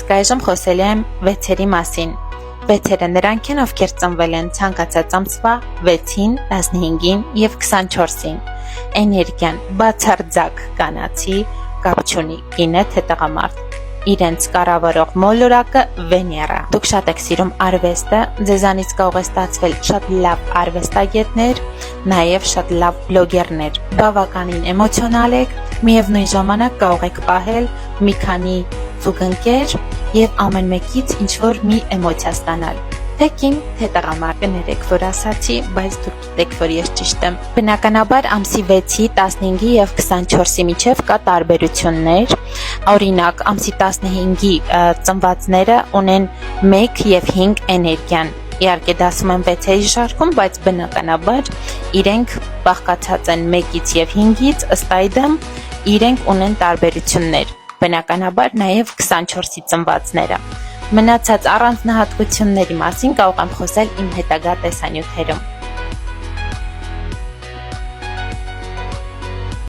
Իսկ այժմ խոսելու եմ վեցերի մասին։ Վեցերը նրանք են, ովքեր ծնվել են ցանկացած ամսվա 6-ին, 15-ին եւ 24-ին։ Էներգիան բացարձակ կանացի, կապ չունի կին է թե տղամարդ։ Իրենց կառավարող մոլորակը Վեներա։ Դուք շատ եք սիրում արվեստը, ձեզանից կարող է ստացվել շատ լավ արվեստագետներ, նաև շատ լավ բլոգերներ։ Բավականին էմոցիոնալ եք, միևնույն ժամանակ կարող եք պահել մի քանի զուգընկեր եւ ամեն մեկից ինչ-որ մի էմոցիա ստանալ։ Թե կին, թե տղամարդ, կներեք, որ ասացի, բայց դուք գիտեք, որ ես ճիշտ եմ։ Բնականաբար ամսի 6-ի, 15-ի եւ 24-ի միջև կա տարբերություններ։ Օրինակ, ամսի 15-ի ծնվածները ունեն 1 եւ 5 էներգիան։ Իհարկե դասում են 6-ի շարքում, բայց բնականաբար իրենք բաղկացած են 1-ից եւ 5-ից, ըստ այդմ իրենք ունեն տարբերություններ։ Բնականաբար նաեւ 24-ի ծնվածները։ Մնացած առանձնահատկությունների մասին կարող եմ խոսել իմ հետագա տեսանյութերում։